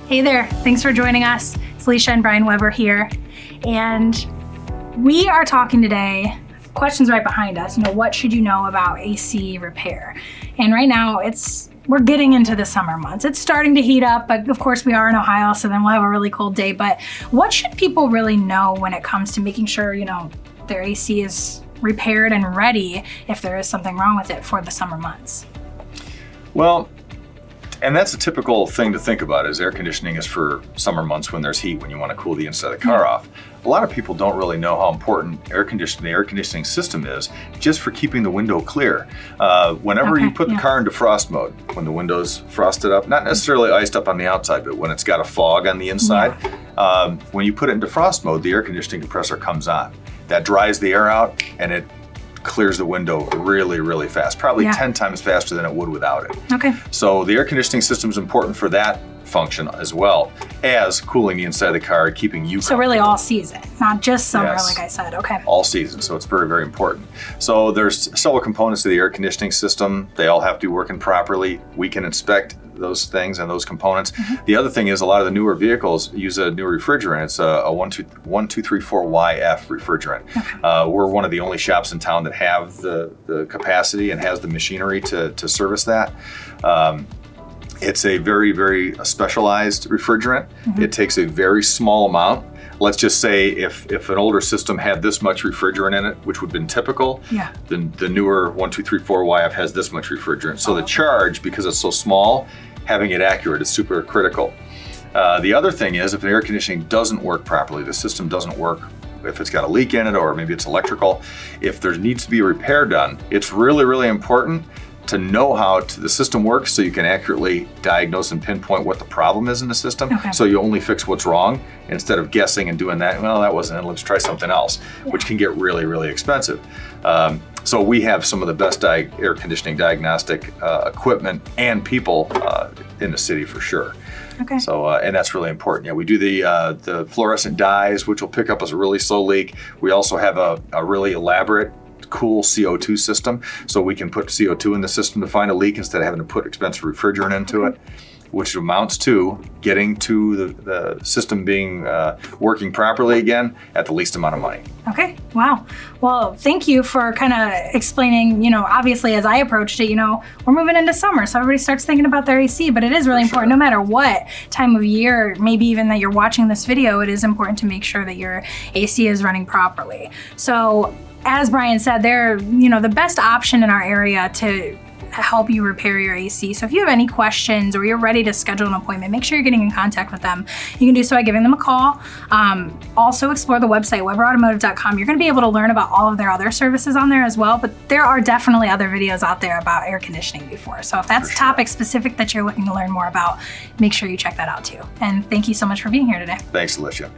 Hey there, thanks for joining us. It's Alicia and Brian Weber here. And we are talking today, questions right behind us, what should you know about AC repair? And right now we're getting into the summer months. It's starting to heat up, but of course we are in Ohio, so then we'll have a really cold day. But what should people really know when it comes to making sure, their AC is repaired and ready if there is something wrong with it for the summer months? Well, and that's a typical thing to think about is air conditioning is for summer months when there's heat, when you want to cool the inside of the car off. A lot of people don't really know how important the air conditioning system is just for keeping the window clear. Whenever you put the car in defrost mode, when the window's frosted up, not necessarily iced up on the outside, but when it's got a fog on the inside, when you put it in defrost mode, the air conditioning compressor comes on. That dries the air out and it clears the window really, really fast, probably 10 times faster than it would without it. Okay. So the air conditioning system is important for that function as well as cooling the inside of the car, keeping you So really all season, not just summer, like I said. Okay. All season, so it's very, very important. So there's several components to the air conditioning system. They all have to be working properly. We can inspect those things and those components. The other thing is a lot of the newer vehicles use a new refrigerant. It's a 1234YF refrigerant. Okay. We're one of the only shops in town that have the capacity and has the machinery to service that. It's a very, very specialized refrigerant. It takes a very small amount. Let's just say if an older system had this much refrigerant in it, which would have been typical, then the newer 1234YF has this much refrigerant. So the charge, because it's so small, having it accurate is super critical. The other thing is if the air conditioning doesn't work properly, the system doesn't work, if it's got a leak in it or maybe it's electrical, if there needs to be a repair done, it's really, really important to know how the system works so you can accurately diagnose and pinpoint what the problem is in the system. So you only fix what's wrong instead of guessing and doing that, well, that wasn't it, let's try something else, which can get really, really expensive. So we have some of the best air conditioning diagnostic equipment and people in the city for sure. Okay. So, and that's really important. Yeah, we do the fluorescent dyes, which will pick up a really slow leak. We also have a really elaborate cool CO2 system, so we can put CO2 in the system to find a leak instead of having to put expensive refrigerant into it, which amounts to getting to the system being working properly again at the least amount of money. Okay, wow. Well, thank you for kind of explaining, obviously as I approached it, we're moving into summer, so everybody starts thinking about their AC, but it is really important, no matter what time of year, maybe even that you're watching this video, it is important to make sure that your AC is running properly. So as Brian said, they're, the best option in our area to help you repair your AC. So if you have any questions or you're ready to schedule an appointment, make sure you're getting in contact with them. You can do so by giving them a call. Also explore the website, weberautomotive.com. You're going to be able to learn about all of their other services on there as well, but there are definitely other videos out there about air conditioning before. So if that's a topic specific that you're looking to learn more about, make sure you check that out too. And thank you so much for being here today. Thanks, Alicia.